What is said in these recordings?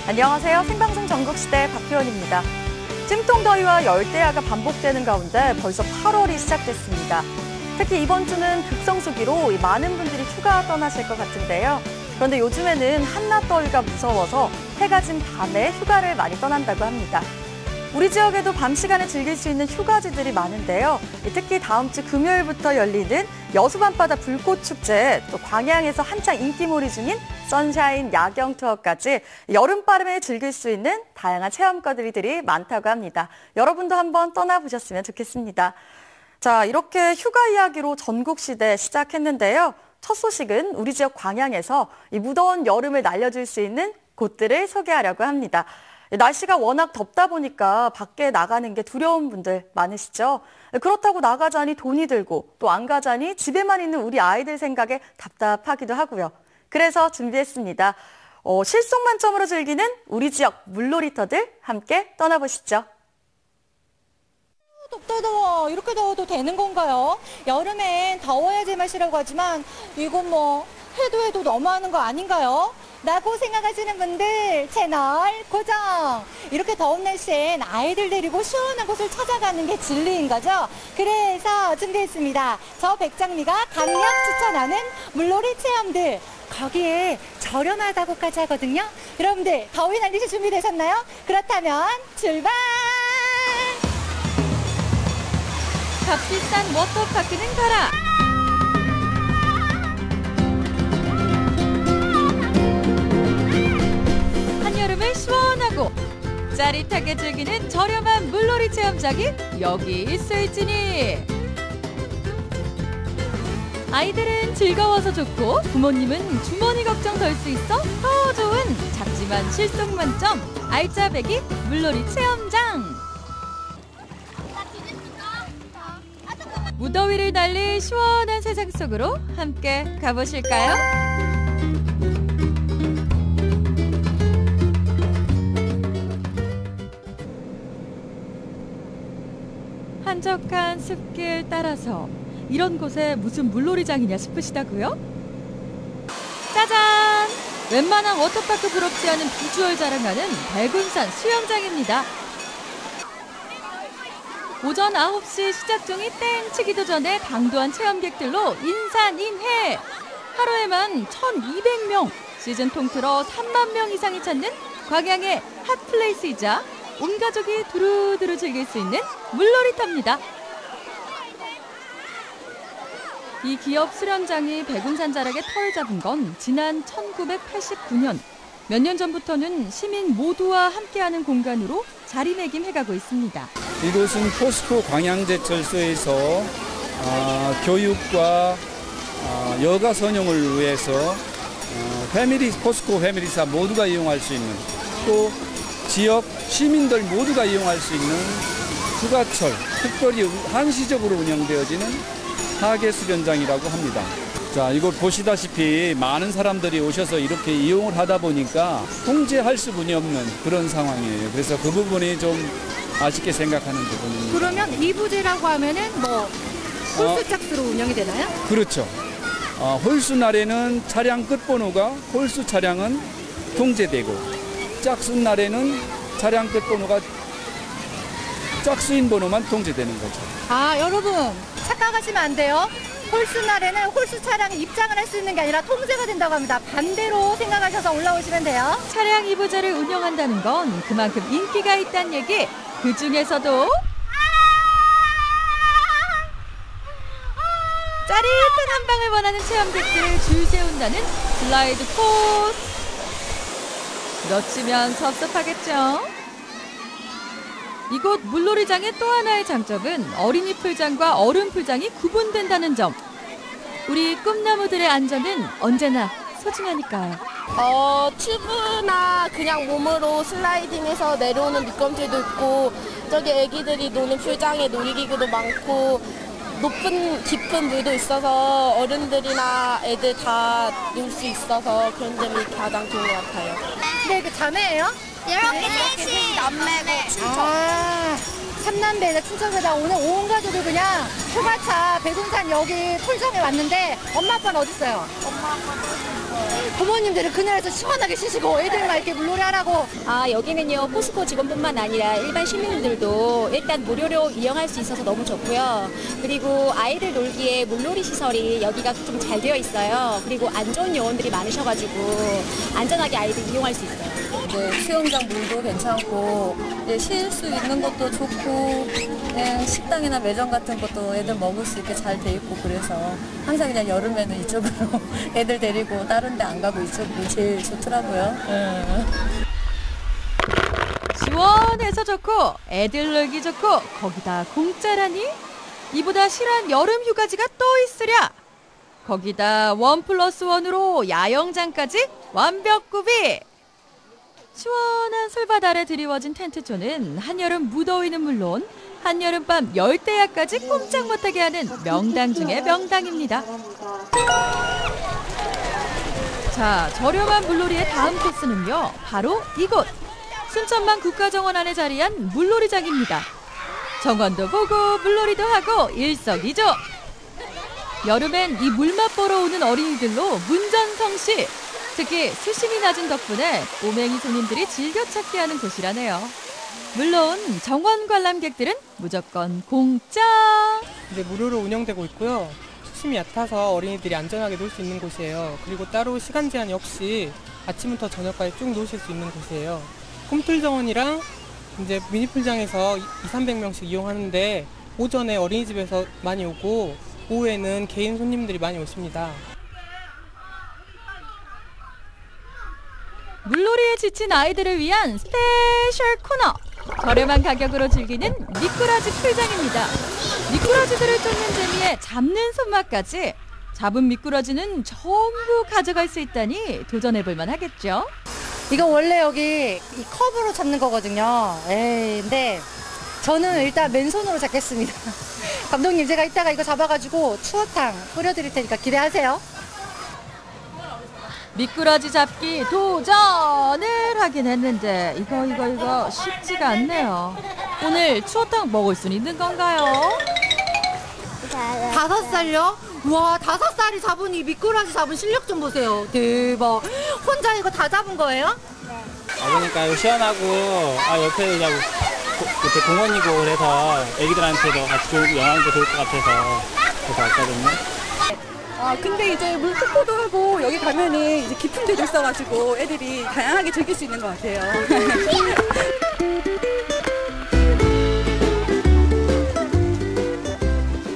안녕하세요. 생방송 전국시대 박희원입니다. 찜통더위와 열대야가 반복되는 가운데 벌써 8월이 시작됐습니다. 특히 이번 주는 극성수기로 많은 분들이 휴가 떠나실 것 같은데요. 그런데 요즘에는 한낮더위가 무서워서 해가 진 밤에 휴가를 많이 떠난다고 합니다. 우리 지역에도 밤 시간에 즐길 수 있는 휴가지들이 많은데요. 특히 다음 주 금요일부터 열리는 여수밤바다 불꽃축제, 또 광양에서 한창 인기몰이 중인 선샤인 야경 투어까지 여름바람에 즐길 수 있는 다양한 체험거리들이 많다고 합니다. 여러분도 한번 떠나보셨으면 좋겠습니다. 자, 이렇게 휴가 이야기로 전국시대 시작했는데요. 첫 소식은 우리 지역 광양에서 이 무더운 여름을 날려줄 수 있는 곳들을 소개하려고 합니다. 날씨가 워낙 덥다 보니까 밖에 나가는 게 두려운 분들 많으시죠? 그렇다고 나가자니 돈이 들고 또 안 가자니 집에만 있는 우리 아이들 생각에 답답하기도 하고요. 그래서 준비했습니다. 실속 만점으로 즐기는 우리 지역 물놀이터들 함께 떠나보시죠. 덥다 더워. 이렇게 더워도 되는 건가요? 여름엔 더워야지 마시라고 하지만 이건 뭐 해도 너무하는 거 아닌가요? 라고 생각하시는 분들 채널 고정! 이렇게 더운 날씨엔 아이들 데리고 시원한 곳을 찾아가는 게 진리인 거죠? 그래서 준비했습니다. 저 백장미가 강력 추천하는 물놀이 체험들. 거기에 저렴하다고까지 하거든요. 여러분들 더위 날리실 준비되셨나요? 그렇다면 출발! 값비싼 워터파크는 가라! 한여름을 시원하고 짜릿하게 즐기는 저렴한 물놀이 체험장이 여기 있을지니. 아이들은 즐거워서 좋고 부모님은 주머니 걱정 덜 수 있어 더 좋은 작지만 실속 만점 알짜배기 물놀이 체험장. 무더위를 날릴 시원한 세상 속으로 함께 가보실까요? 한적한 숲길 따라서 이런 곳에 무슨 물놀이장이냐 싶으시다고요? 짜잔! 웬만한 워터파크 부럽지 않은 비주얼 자랑하는 백운산 수영장입니다. 오전 9시 시작종이 땡 치기도 전에 당도한 체험객들로 인산인해! 하루에만 1,200명, 시즌 통틀어 3만 명 이상이 찾는 광양의 핫플레이스이자 온 가족이 두루두루 즐길 수 있는 물놀이터입니다. 이 기업 수련장이 백운산 자락에 터를 잡은 건 지난 1989년. 몇 년 전부터는 시민 모두와 함께하는 공간으로 자리매김해가고 있습니다. 이곳은 포스코 광양제철소에서 교육과 여가 선용을 위해서 포스코 패밀리사 모두가 이용할 수 있는, 또 지역 시민들 모두가 이용할 수 있는 휴가철 특별히 한시적으로 운영되어지는 하계 수련장이라고 합니다. 자, 이곳 보시다시피 많은 사람들이 오셔서 이렇게 이용을 하다 보니까 통제할 수분이 없는 그런 상황이에요. 그래서 그 부분이 좀 아쉽게 생각하는 부분입니다. 그러면 이부제라고 하면은 뭐 홀수짝수로 운영이 되나요? 그렇죠. 홀수 날에는 차량 끝번호가 홀수 차량은 통제되고, 짝수 날에는 차량 끝번호가 짝수인 번호만 통제되는 거죠. 아, 여러분 착각하시면 안 돼요. 홀수 날에는 홀수 차량이 입장을 할 수 있는 게 아니라 통제가 된다고 합니다. 반대로 생각하셔서 올라오시면 돼요. 차량 이부제를 운영한다는 건 그만큼 인기가 있다는 얘기. 그 중에서도 짜릿한 한방을 원하는 체험객들 줄 세운다는 슬라이드 코스. 놓치면 섭섭하겠죠? 이곳 물놀이장의 또 하나의 장점은 어린이 풀장과 어른 풀장이 구분된다는 점. 우리 꿈나무들의 안전은 언제나 소중하니까요. 튜브나 그냥 몸으로 슬라이딩해서 내려오는 미끄럼틀도 있고, 저기 애기들이 노는 풀장에 놀이기구도 많고, 높은 깊은 물도 있어서 어른들이나 애들 다 놀 수 있어서 그런 점이 가장 좋은 것 같아요. 네, 그 자매예요? 이렇게 셋이 남매고 춤춰. 삼남배에다 친척에다 오늘 온 가족이 그냥 휴가차 백운산 여기 폴정에 왔는데 엄마 아빠는 어디 있어요? 엄마 아빠 부모님들은 그늘에서 시원하게 쉬시고 애들만 이렇게 물놀이 하라고. 여기는요, 포스코 직원뿐만 아니라 일반 시민들도 일단 무료로 이용할 수 있어서 너무 좋고요. 그리고 아이들 놀기에 물놀이 시설이 여기가 좀 잘 되어 있어요. 그리고 안 좋은 요원들이 많으셔가지고 안전하게 아이들 이용할 수 있어요. 수영장 물도 괜찮고 쉴 수 있는 것도 좋고 그냥 식당이나 매점 같은 것도 애들 먹을 수 있게 잘 돼 있고 그래서 항상 그냥 여름에는 이쪽으로 애들 데리고 다른 데 안 가고 이쪽이 제일 좋더라고요. 시원해서 좋고 애들 놀기 좋고 거기다 공짜라니? 이보다 실한 여름 휴가지가 또 있으랴. 거기다 1+1으로 야영장까지 완벽 구비. 시원한 솔밭 아래 드리워진 텐트촌은 한여름 무더위는 물론 한여름밤 열대야까지 꼼짝 못하게 하는 명당 중의 명당입니다. 자, 저렴한 물놀이의 다음 코스는요, 바로 이곳 순천만 국가정원 안에 자리한 물놀이장입니다. 정원도 보고 물놀이도 하고 일석이조. 여름엔 이 물맛 보러 오는 어린이들로 문전성시. 특히 수심이 낮은 덕분에 꼬맹이 손님들이 즐겨찾기 하는 곳이라네요. 물론 정원 관람객들은 무조건 공짜. 이제 무료로 운영되고 있고요. 수심이 얕아서 어린이들이 안전하게 놀 수 있는 곳이에요. 그리고 따로 시간 제한이 없이 아침부터 저녁까지 쭉 노실 수 있는 곳이에요. 홈틀 정원이랑 이제 미니풀장에서 200~300명씩 이용하는데 오전에 어린이집에서 많이 오고 오후에는 개인 손님들이 많이 오십니다. 물놀이에 지친 아이들을 위한 스페셜 코너. 저렴한 가격으로 즐기는 미꾸라지 풀장입니다. 미꾸라지들을 쫓는 재미에 잡는 손맛까지. 잡은 미꾸라지는 전부 가져갈 수 있다니 도전해볼만 하겠죠? 이거 원래 여기 이 컵으로 잡는 거거든요. 근데 저는 일단 맨손으로 잡겠습니다. 감독님, 제가 이따가 이거 잡아가지고 추어탕 끓여드릴 테니까 기대하세요. 미꾸라지 잡기 도전을 하긴 했는데 이거 쉽지가 않네요. 오늘 추어탕 먹을 수 있는 건가요? 5살요? 와, 5살이 잡은 이 미꾸라지 잡은 실력 좀 보세요. 대박. 혼자 이거 다 잡은 거예요? 그러니까 이거 시원하고 옆에 그냥 옆에 공원이고 그래서 애기들한테도 같이 좋은 영향도 좋을 것 같아서 그래서 왔거든요. 근데 이제 물폭포도 하고 여기 가면은 이제 깊은 데도 있어가지고 애들이 다양하게 즐길 수 있는 것 같아요.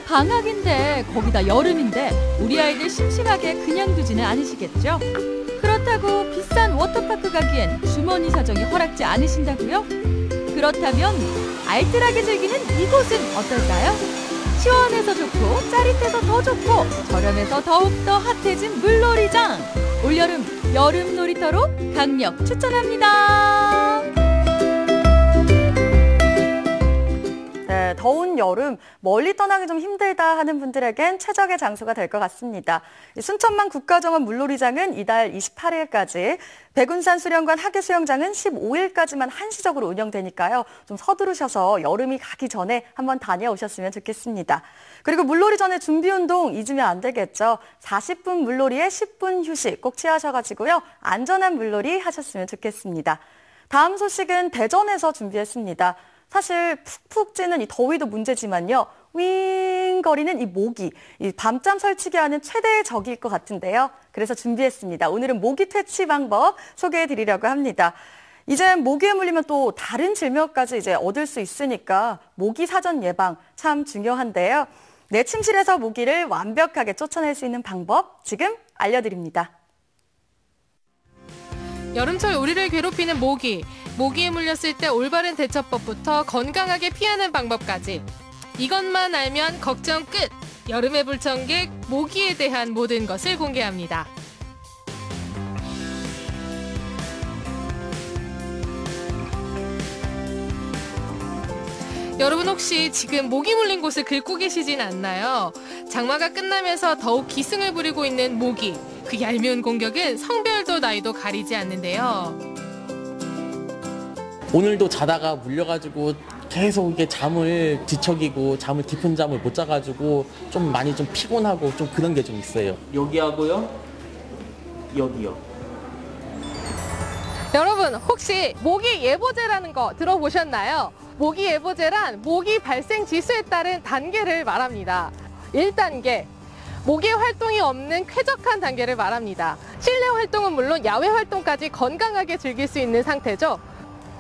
방학인데 거기다 여름인데 우리 아이들 심심하게 그냥 두지는 않으시겠죠? 그렇다고 비싼 워터파크 가기엔 주머니 사정이 허락지 않으신다고요? 그렇다면 알뜰하게 즐기는 이곳은 어떨까요? 시원해서 좋고 짜릿해서 더 좋고 저렴해서 더욱더 핫해진 물놀이장. 올여름 여름 놀이터로 강력 추천합니다. 네, 더운 여름 멀리 떠나기 좀 힘들다 하는 분들에겐 최적의 장소가 될 것 같습니다. 순천만 국가정원 물놀이장은 이달 28일까지, 백운산 수련관 하계수영장은 15일까지만 한시적으로 운영되니까요. 좀 서두르셔서 여름이 가기 전에 한번 다녀오셨으면 좋겠습니다. 그리고 물놀이 전에 준비운동 잊으면 안 되겠죠. 40분 물놀이에 10분 휴식 꼭 취하셔가지고요. 안전한 물놀이 하셨으면 좋겠습니다. 다음 소식은 대전에서 준비했습니다. 사실 푹푹 찌는 이 더위도 문제지만요. 윙거리는 이 모기, 이 밤잠 설치게 하는 최대의 적일 것 같은데요. 그래서 준비했습니다. 오늘은 모기 퇴치 방법 소개해드리려고 합니다. 이제 모기에 물리면 또 다른 질병까지 이제 얻을 수 있으니까 모기 사전 예방 참 중요한데요. 내 침실에서 모기를 완벽하게 쫓아낼 수 있는 방법 지금 알려드립니다. 여름철 우리를 괴롭히는 모기. 모기에 물렸을 때 올바른 대처법부터 건강하게 피하는 방법까지. 이것만 알면 걱정 끝! 여름의 불청객, 모기에 대한 모든 것을 공개합니다. 여러분 혹시 지금 모기 물린 곳을 긁고 계시진 않나요? 장마가 끝나면서 더욱 기승을 부리고 있는 모기. 그 얄미운 공격은 성별도 나이도 가리지 않는데요. 오늘도 자다가 물려가지고 계속 이게 잠을 뒤척이고 깊은 잠을 못 자가지고 좀 많이 좀 피곤하고 좀 그런 게 좀 있어요. 여기하고요, 여기요. 여러분 혹시 모기 예보제라는 거 들어보셨나요? 모기 예보제란 모기 발생 지수에 따른 단계를 말합니다. 1단계, 모기 활동이 없는 쾌적한 단계를 말합니다. 실내 활동은 물론 야외 활동까지 건강하게 즐길 수 있는 상태죠.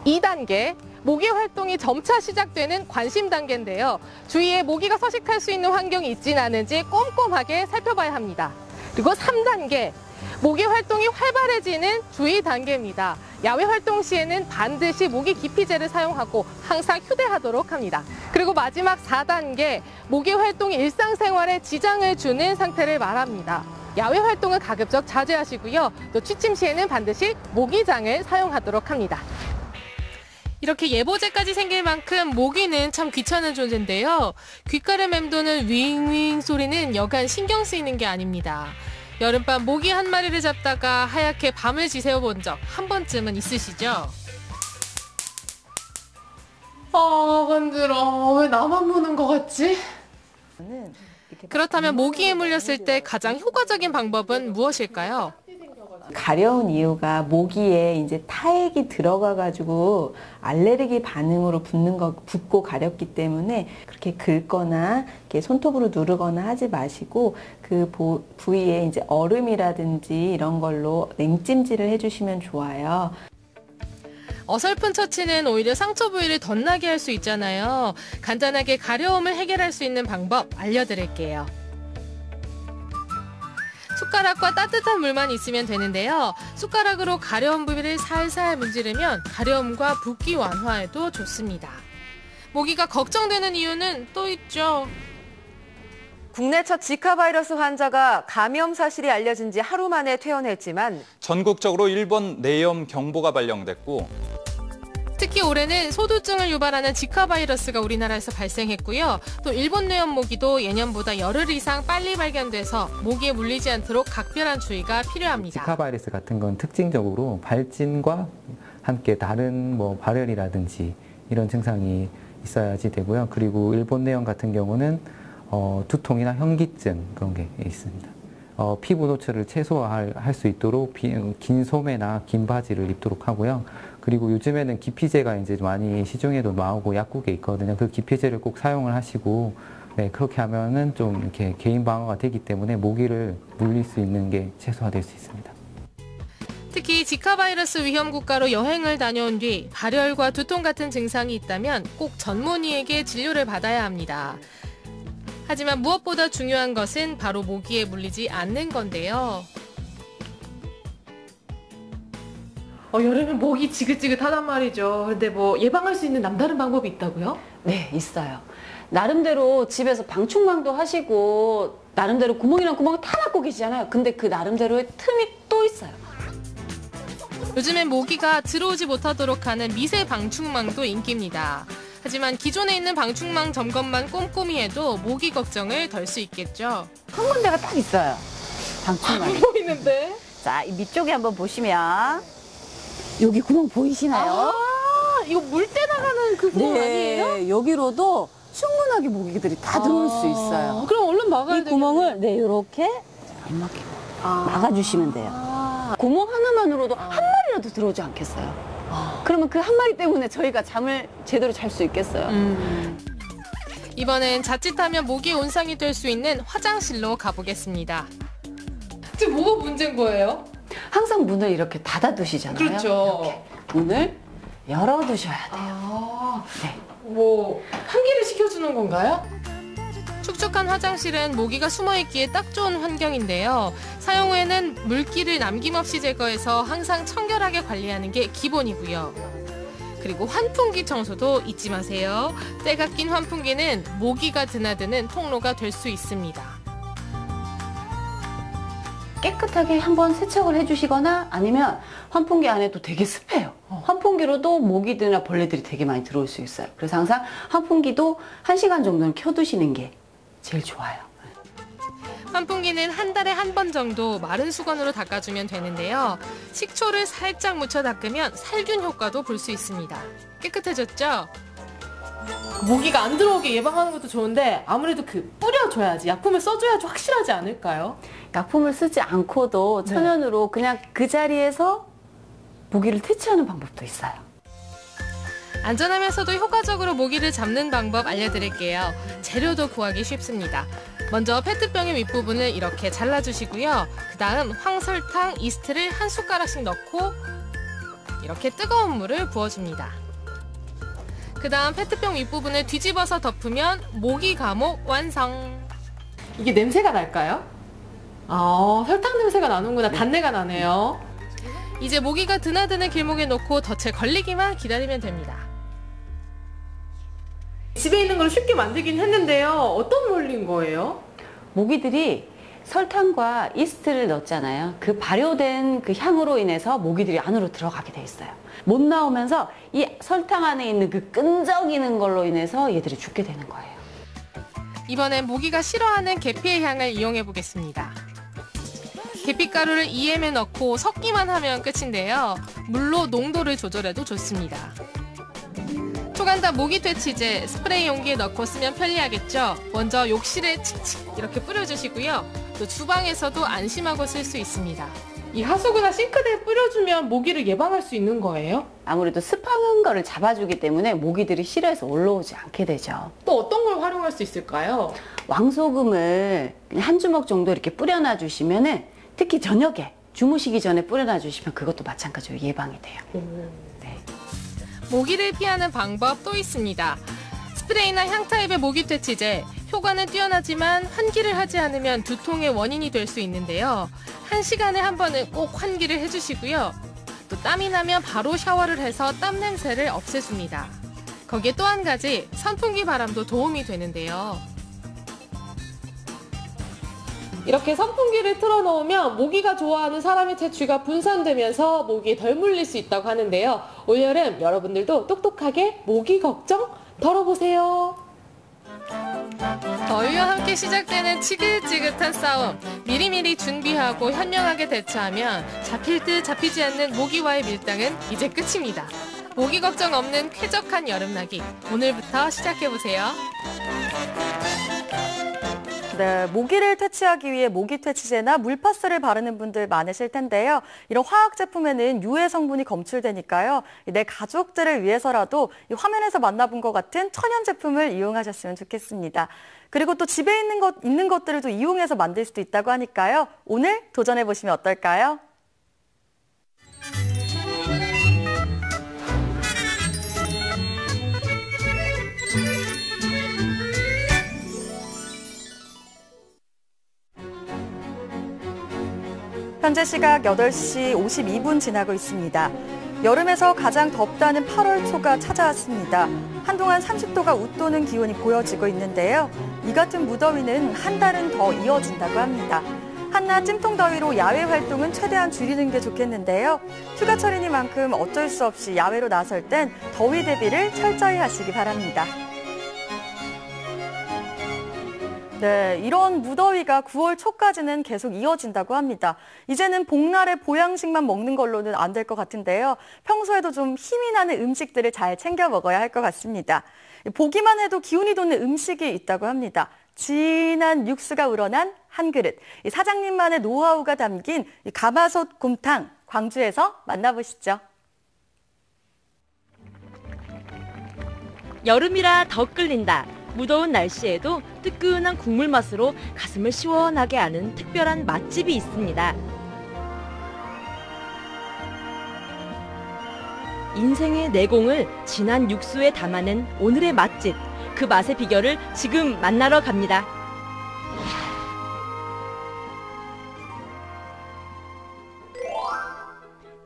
2단계, 모기 활동이 점차 시작되는 관심 단계인데요. 주위에 모기가 서식할 수 있는 환경이 있지는 않은지 꼼꼼하게 살펴봐야 합니다. 그리고 3단계, 모기 활동이 활발해지는 주의 단계입니다. 야외 활동 시에는 반드시 모기 기피제를 사용하고 항상 휴대하도록 합니다. 그리고 마지막 4단계, 모기 활동이 일상생활에 지장을 주는 상태를 말합니다. 야외 활동은 가급적 자제하시고요. 또 취침 시에는 반드시 모기장을 사용하도록 합니다. 이렇게 예보제까지 생길 만큼 모기는 참 귀찮은 존재인데요. 귓가를 맴도는 윙윙 소리는 여간 신경 쓰이는 게 아닙니다. 여름밤 모기 한 마리를 잡다가 하얗게 밤을 지새워 본 적 한 번쯤은 있으시죠? 간지러. 왜 나만 무는 것 같지? 그렇다면 모기에 물렸을 때 가장 효과적인 방법은 무엇일까요? 가려운 이유가 모기에 이제 타액이 들어가가지고 알레르기 반응으로 붓고 가렵기 때문에 그렇게 긁거나 이렇게 손톱으로 누르거나 하지 마시고 그 부위에 이제 얼음이라든지 이런 걸로 냉찜질을 해주시면 좋아요. 어설픈 처치는 오히려 상처 부위를 덧나게 할 수 있잖아요. 간단하게 가려움을 해결할 수 있는 방법 알려드릴게요. 숟가락과 따뜻한 물만 있으면 되는데요. 숟가락으로 가려운 부위를 살살 문지르면 가려움과 붓기 완화에도 좋습니다. 모기가 걱정되는 이유는 또 있죠. 국내 첫 지카 바이러스 환자가 감염 사실이 알려진 지 하루 만에 퇴원했지만 전국적으로 1번 뇌염 경보가 발령됐고 특히 올해는 소두증을 유발하는 지카 바이러스가 우리나라에서 발생했고요. 또 일본 뇌염 모기도 예년보다 열흘 이상 빨리 발견돼서 모기에 물리지 않도록 각별한 주의가 필요합니다. 지카 바이러스 같은 건 특징적으로 발진과 함께 다른 발열이라든지 이런 증상이 있어야지 되고요. 그리고 일본 뇌염 같은 경우는 두통이나 현기증 그런 게 있습니다. 피부 노출을 최소화할 수 있도록 긴 소매나 긴 바지를 입도록 하고요. 그리고 요즘에는 기피제가 이제 많이 시중에도 나오고 약국에 있거든요. 그 기피제를 꼭 사용을 하시고, 네, 그렇게 하면은 좀 이렇게 개인 방어가 되기 때문에 모기를 물릴 수 있는 게 최소화될 수 있습니다. 특히 지카 바이러스 위험 국가로 여행을 다녀온 뒤 발열과 두통 같은 증상이 있다면 꼭 전문의에게 진료를 받아야 합니다. 하지만 무엇보다 중요한 것은 바로 모기에 물리지 않는 건데요. 여름엔 모기 지긋지긋하단 말이죠. 근데 예방할 수 있는 남다른 방법이 있다고요? 네, 있어요. 나름대로 집에서 방충망도 하시고 나름대로 구멍이랑 구멍을 다 막고 계시잖아요. 근데 그 나름대로의 틈이 또 있어요. 요즘엔 모기가 들어오지 못하도록 하는 미세 방충망도 인기입니다. 하지만 기존에 있는 방충망 점검만 꼼꼼히 해도 모기 걱정을 덜 수 있겠죠. 한 군데가 딱 있어요. 방충망이. 안 보이는데? 자, 이 밑쪽에 한번 보시면 여기 구멍 보이시나요? 이거 물때 나가는 그 구멍 아니에요? 여기로도 충분하게 모기들이 다 들어올 수 있어요. 그럼 얼른 막아야 이 구멍을 이렇게 안 막히고 막아주시면 돼요. 구멍 하나만으로도 한 마리라도 들어오지 않겠어요? 그러면 그 한 마리 때문에 저희가 잠을 제대로 잘 수 있겠어요? 이번엔 자칫하면 모기 온상이 될 수 있는 화장실로 가보겠습니다. 지금 뭐가 문제인 거예요? 항상 문을 이렇게 닫아두시잖아요. 그렇죠. 이렇게. 문을 열어두셔야 돼요. 네. 환기를 시켜주는 건가요? 축축한 화장실은 모기가 숨어있기에 딱 좋은 환경인데요. 사용 후에는 물기를 남김없이 제거해서 항상 청결하게 관리하는 게 기본이고요. 그리고 환풍기 청소도 잊지 마세요. 때가 낀 환풍기는 모기가 드나드는 통로가 될 수 있습니다. 깨끗하게 한번 세척을 해주시거나 아니면 환풍기 안에도 되게 습해요. 환풍기로도 모기들이나 벌레들이 되게 많이 들어올 수 있어요. 그래서 항상 환풍기도 1시간 정도는 켜두시는 게 제일 좋아요. 환풍기는 한 달에 한 번 정도 마른 수건으로 닦아주면 되는데요. 식초를 살짝 묻혀 닦으면 살균 효과도 볼 수 있습니다. 깨끗해졌죠? 모기가 안 들어오게 예방하는 것도 좋은데 아무래도 뿌려줘야지, 약품을 써줘야지 확실하지 않을까요? 약품을 쓰지 않고도 천연으로 그냥 그 자리에서 모기를 퇴치하는 방법도 있어요. 안전하면서도 효과적으로 모기를 잡는 방법 알려드릴게요. 재료도 구하기 쉽습니다. 먼저 페트병의 윗부분을 이렇게 잘라주시고요. 그 다음 황설탕, 이스트를 한 숟가락씩 넣고 이렇게 뜨거운 물을 부어줍니다. 그 다음 페트병 윗부분을 뒤집어서 덮으면 모기 감옥 완성! 이게 냄새가 날까요? 설탕 냄새가 나는구나. 단내가 나네요. 이제 모기가 드나드는 길목에 놓고 덫에 걸리기만 기다리면 됩니다. 집에 있는 걸 쉽게 만들긴 했는데요. 어떤 원리인 거예요? 모기들이 설탕과 이스트를 넣었잖아요. 그 발효된 그 향으로 인해서 모기들이 안으로 들어가게 돼 있어요. 못 나오면서 이 설탕 안에 있는 그 끈적이는 걸로 인해서 얘들이 죽게 되는 거예요. 이번엔 모기가 싫어하는 계피의 향을 이용해 보겠습니다. 계피가루를 EM에 넣고 섞기만 하면 끝인데요. 물로 농도를 조절해도 좋습니다. 초간단 모기 퇴치제 스프레이 용기에 넣고 쓰면 편리하겠죠? 먼저 욕실에 칙칙 이렇게 뿌려주시고요. 또 주방에서도 안심하고 쓸 수 있습니다. 이 하수구나 싱크대에 뿌려주면 모기를 예방할 수 있는 거예요? 아무래도 습한 거를 잡아주기 때문에 모기들이 싫어해서 올라오지 않게 되죠. 또 어떤 걸 활용할 수 있을까요? 왕소금을 그냥 한 주먹 정도 이렇게 뿌려놔 주시면은 특히 저녁에 주무시기 전에 뿌려놔 주시면 그것도 마찬가지로 예방이 돼요. 모기를 피하는 방법 또 있습니다. 스프레이나 향 타입의 모기 퇴치제, 효과는 뛰어나지만 환기를 하지 않으면 두통의 원인이 될 수 있는데요. 1시간에 한 번은 꼭 환기를 해주시고요. 또 땀이 나면 바로 샤워를 해서 땀 냄새를 없애줍니다. 거기에 또 한 가지 선풍기 바람도 도움이 되는데요. 이렇게 선풍기를 틀어놓으면 모기가 좋아하는 사람의 채취가 분산되면서 모기에 덜 물릴 수 있다고 하는데요. 올여름 여러분들도 똑똑하게 모기 걱정 덜어보세요. 더위와 함께 시작되는 지긋지긋한 싸움. 미리미리 준비하고 현명하게 대처하면 잡힐 듯 잡히지 않는 모기와의 밀당은 이제 끝입니다. 모기 걱정 없는 쾌적한 여름나기. 오늘부터 시작해보세요. 네, 모기를 퇴치하기 위해 모기 퇴치제나 물파스를 바르는 분들 많으실 텐데요. 이런 화학 제품에는 유해 성분이 검출되니까요. 내 가족들을 위해서라도 이 화면에서 만나본 것 같은 천연 제품을 이용하셨으면 좋겠습니다. 그리고 또 집에 있는 것들을 또 이용해서 만들 수도 있다고 하니까요. 오늘 도전해 보시면 어떨까요? 현재 시각 8시 52분 지나고 있습니다. 여름에서 가장 덥다는 8월 초가 찾아왔습니다. 한동안 30도가 웃도는 기온이 보여지고 있는데요. 이 같은 무더위는 한 달은 더 이어진다고 합니다. 한낮 찜통더위로 야외 활동은 최대한 줄이는 게 좋겠는데요. 휴가철이니만큼 어쩔 수 없이 야외로 나설 땐 더위 대비를 철저히 하시기 바랍니다. 네, 이런 무더위가 9월 초까지는 계속 이어진다고 합니다. 이제는 복날에 보양식만 먹는 걸로는 안 될 것 같은데요. 평소에도 좀 힘이 나는 음식들을 잘 챙겨 먹어야 할 것 같습니다. 보기만 해도 기운이 돋는 음식이 있다고 합니다. 진한 육수가 우러난 한 그릇. 이 사장님만의 노하우가 담긴 이 가마솥 곰탕, 광주에서 만나보시죠. 여름이라 더 끓는다. 무더운 날씨에도 뜨끈한 국물 맛으로 가슴을 시원하게 하는 특별한 맛집이 있습니다. 인생의 내공을 진한 육수에 담아낸 오늘의 맛집. 그 맛의 비결을 지금 만나러 갑니다.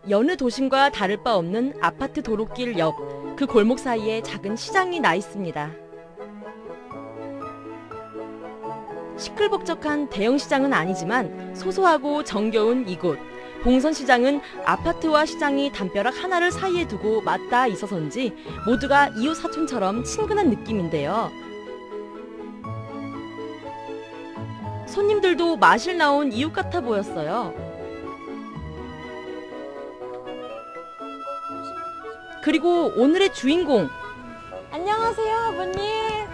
여느 도심과 다를 바 없는 아파트 도로길 옆 그 골목 사이에 작은 시장이 나 있습니다. 시끌벅적한 대형 시장은 아니지만 소소하고 정겨운 이곳. 봉선시장은 아파트와 시장이 담벼락 하나를 사이에 두고 맞닿아 있어서인지 모두가 이웃 사촌처럼 친근한 느낌인데요. 손님들도 마실 나온 이웃 같아 보였어요. 그리고 오늘의 주인공, 안녕하세요, 아버님.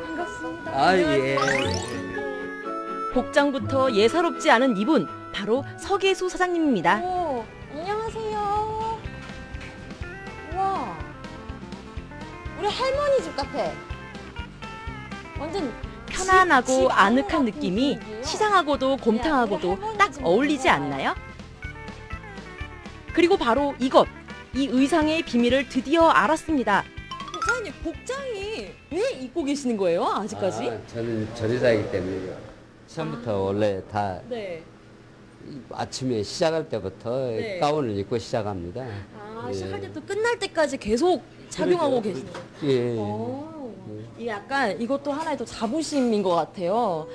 반갑습니다. 아, 예. 복장부터 예사롭지 않은 이분, 바로 서계수 사장님입니다. 오, 안녕하세요. 우와, 우리 할머니 집 같아. 완전 편안하고 아늑한 느낌이 시장하고도 곰탕하고도 딱 어울리지 않나요? 그리고 바로 이것, 이 의상의 비밀을 드디어 알았습니다. 사장님, 복장이 왜 입고 계시는 거예요, 아직까지? 저는 전의사이기 때문에요. 처음부터 원래 다 네. 아침에 시작할 때부터 네. 가운을 입고 시작합니다. 시작할 때부터 끝날 때까지 계속 착용하고 그러죠. 계시는 거예요? 예. 이게 약간 이것도 하나의 또 자부심인 것 같아요.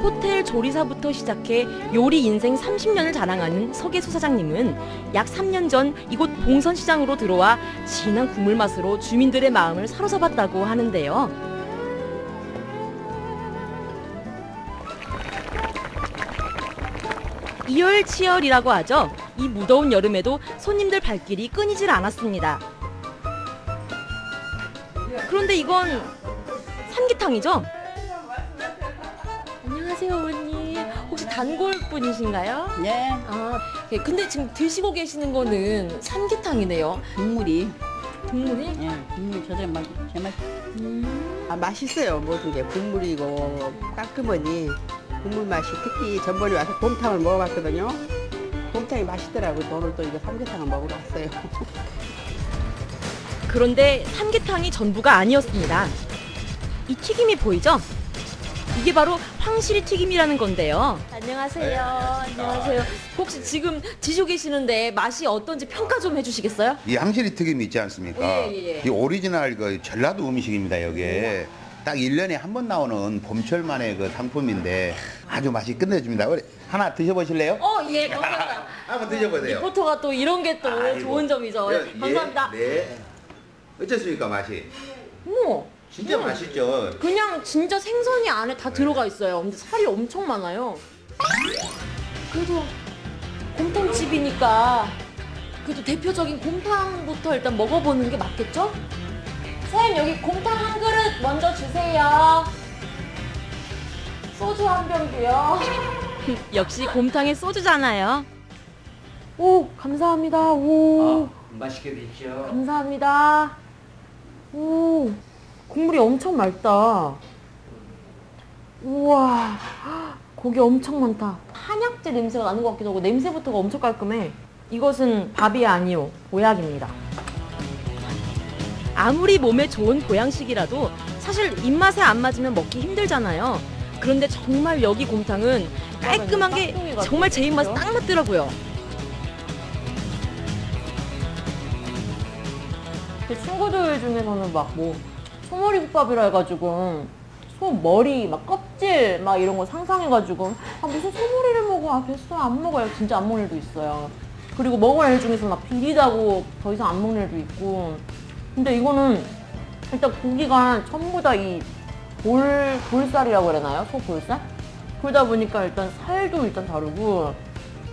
호텔 조리사부터 시작해 요리 인생 30년을 자랑하는 서계수 사장님은 약 3년 전 이곳 봉선시장으로 들어와 진한 국물 맛으로 주민들의 마음을 사로잡았다고 하는데요. 이열치열이라고 하죠. 이 무더운 여름에도 손님들 발길이 끊이질 않았습니다. 그런데 이건 삼계탕이죠? 안녕하세요, 어머니. 혹시 단골 분이신가요? 네. 아, 예, 근데 지금 드시고 계시는 거는 삼계탕이네요. 국물이. 국물이? 예, 국물이 제일 맛. 아, 맛있어요. 모든 게 국물이고 깔끔하니 국물 맛이. 특히 전번에 와서 곰탕을 먹어봤거든요. 곰탕이 맛있더라고요. 오늘 또 이거 삼계탕을 먹으러 왔어요. 그런데 삼계탕이 전부가 아니었습니다. 이 튀김이 보이죠? 이게 바로 황실이 튀김이라는 건데요. 안녕하세요. 안녕하세요. 혹시 지금 드시고 계시는데 맛이 어떤지 평가 좀 해주시겠어요? 이 황실이 튀김이 있지 않습니까? 예. 이 오리지널 그 전라도 음식입니다, 여기에. 딱 1년에 한 번 나오는 봄철만의 그 상품인데 아주 맛이 끝내줍니다. 우리 하나 드셔보실래요? 예, 감사합니다. 한번 드셔보세요. 리포터가 또 이런 게 또 좋은 점이죠. 예, 감사합니다. 네. 어떻습니까, 맛이? 어머, 진짜 맛있죠? 그냥 진짜 생선이 안에 다 들어가 있어요. 근데 살이 엄청 많아요. 그래도 곰탕집이니까 그래도 대표적인 곰탕부터 일단 먹어보는 게 맞겠죠? 선생님, 여기 곰탕 한 그릇 먼저 주세요. 소주 한 병도요. 역시 곰탕에 소주잖아요. 오, 감사합니다. 오. 맛있게 드십시오. 감사합니다. 오, 국물이 엄청 맑다. 우와, 고기 엄청 많다. 한약재 냄새가 나는 것 같기도 하고 냄새부터가 엄청 깔끔해. 이것은 밥이 아니오, 보약입니다. 아무리 몸에 좋은 보양식이라도 사실 입맛에 안 맞으면 먹기 힘들잖아요. 그런데 정말 여기 곰탕은 깔끔한 게 정말 제 입맛에 딱 맞더라고요. 제 친구들 중에서는 막 뭐 소머리국밥이라 해가지고 소 머리 막 껍질 막 이런 거 상상해가지고 아 무슨 소머리를 먹어, 아 됐어 안 먹어요. 진짜 안 먹는 애도 있어요. 그리고 먹을 애 중에서 막 비리다고 더 이상 안 먹는 애도 있고. 근데 이거는 일단 고기가 전부 다 이 볼살이라고 해야 되나요? 소 볼살? 그러다 보니까 일단 살도 일단 다르고,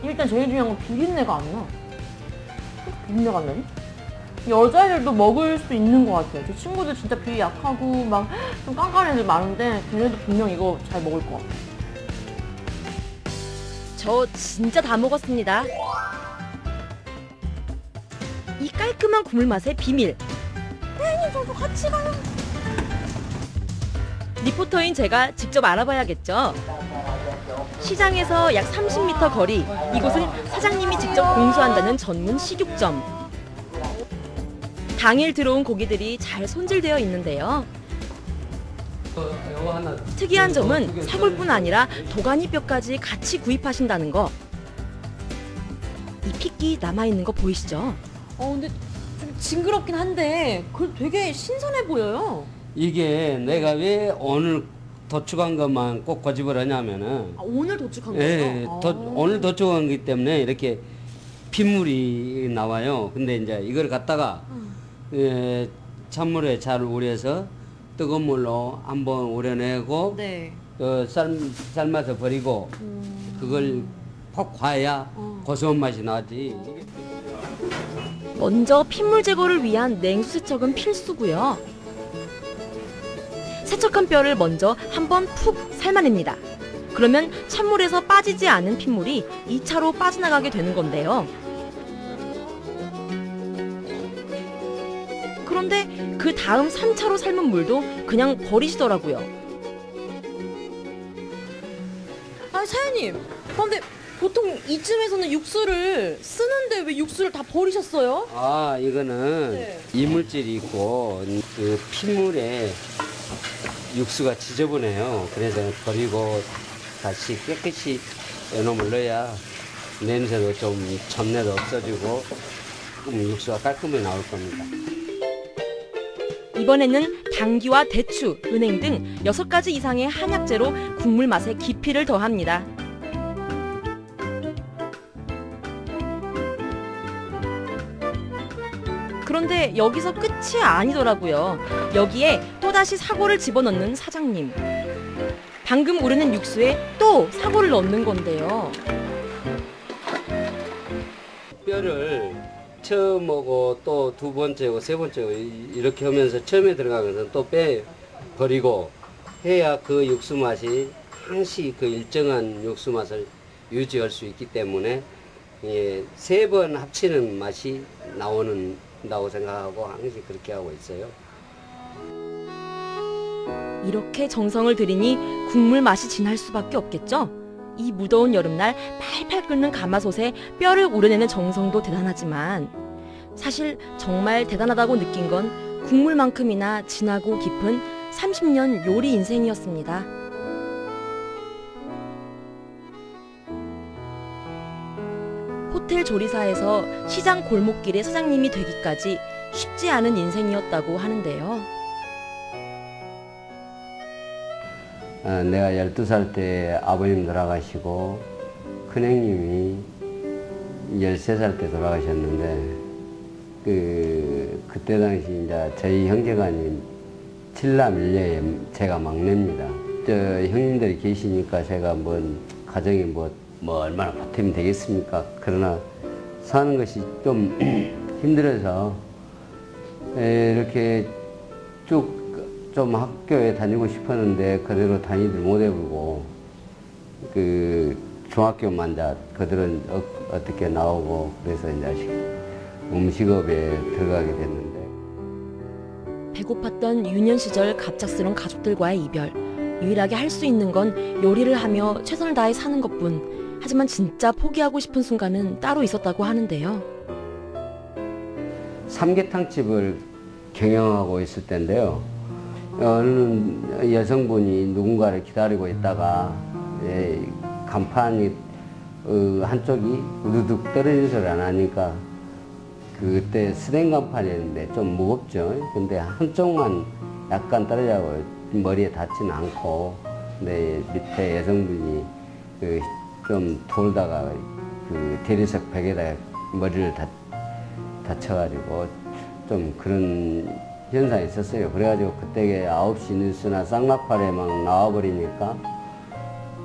일단 제일 중요한 건 비린내가 안 나. 비린내가 안 나니? 여자애들도 먹을 수 있는 것 같아요. 제 친구들 진짜 비 약하고 막 좀 깐깐한 애들 많은데 걔네도 분명 이거 잘 먹을 것 같아요. 저 진짜 다 먹었습니다. 이 깔끔한 국물 맛의 비밀. 사장님, 저도 같이 가요. 리포터인 제가 직접 알아봐야겠죠. 시장에서 약 30m 거리, 이곳은 사장님이 직접 공수한다는 전문 식육점. 당일 들어온 고기들이 잘 손질되어 있는데요. 특이한 점은 사골뿐 아니라 도가니뼈까지 같이 구입하신다는 거. 이 핏기 남아있는 거 보이시죠? 근데 좀 징그럽긴 한데 그래도 되게 신선해 보여요. 이게 내가 왜 오늘 도축한 것만 꼭 고집을 하냐면은 오늘 도축한 예, 거죠? 오늘 도축한 거기 때문에 이렇게 핏물이 나와요. 근데 이제 이걸 갖다가 찬물에 잘 우려서 뜨거운 물로 한번 우려내고 네. 삶아서 버리고 그걸 푹 과야 고소한 맛이 나지. 먼저 핏물 제거를 위한 냉수 세척은 필수고요. 세척한 뼈를 먼저 한번 푹 삶아냅니다. 그러면 찬물에서 빠지지 않은 핏물이 2차로 빠져나가게 되는 건데요. 그런데 그 다음 3차로 삶은 물도 그냥 버리시더라고요. 아, 사장님, 그런데 보통 이쯤에서는 육수를 쓰는데 왜 육수를 다 버리셨어요? 아, 이거는 네. 이물질이 있고 그 핏물에 육수가 지저분해요. 그래서 버리고 다시 깨끗이 에너물 넣어야 냄새도 좀 잡내도 없어지고 육수가 깔끔히 나올 겁니다. 이번에는 당귀와 대추, 은행 등 6가지 이상의 한약재로 국물 맛에 깊이를 더합니다. 그런데 여기서 끝이 아니더라고요. 여기에 또다시 사골을 집어넣는 사장님. 방금 우려낸 육수에 또 사골을 넣는 건데요. 뼈를 처음 오고 또 두 번째고 세 번째고 이렇게 하면서 처음에 들어간 것은 또 빼버리고 해야 그 육수 맛이 항시 그 일정한 육수 맛을 유지할 수 있기 때문에 예, 3번 합치는 맛이 나온다고 생각하고 항상 그렇게 하고 있어요. 이렇게 정성을 들이니 국물 맛이 진할 수밖에 없겠죠? 이 무더운 여름날 팔팔 끓는 가마솥에 뼈를 우려내는 정성도 대단하지만 사실 정말 대단하다고 느낀 건 국물만큼이나 진하고 깊은 30년 요리 인생이었습니다. 호텔 조리사에서 시장 골목길의 사장님이 되기까지 쉽지 않은 인생이었다고 하는데요. 내가 12살 때 아버님 돌아가시고 큰형님이 13살 때 돌아가셨는데 그때 당시 이제 저희 형제간이 7남 1녀에 제가 막내입니다. 저 형님들이 계시니까 제가 가정이 얼마나 보탬이 되겠습니까? 그러나 사는 것이 좀 힘들어서 이렇게 쭉 좀 학교에 다니고 싶었는데 그대로 다니들 못해보고 중학교만 그대로 어떻게 나오고 그래서 이제 음식업에 들어가게 됐는데 배고팠던 유년 시절 갑작스런 가족들과의 이별. 유일하게 할 수 있는 건 요리를 하며 최선을 다해 사는 것뿐. 하지만 진짜 포기하고 싶은 순간은 따로 있었다고 하는데요. 삼계탕집을 경영하고 있을 때인데요. 어느 여성분이 누군가를 기다리고 있다가 간판이 한쪽이 우두둑 떨어진 소리 안 하니까 그때 스텐 간판이었는데 좀 무겁죠. 근데 한쪽만 약간 떨어져고 머리에 닿지는 않고 근데 밑에 여성분이 좀 돌다가 대리석 벽에다가 머리를 다쳐가지고 좀 그런 현상이 있었어요. 그래가지고 그때 9시 뉴스나 쌍라팔에 막 나와버리니까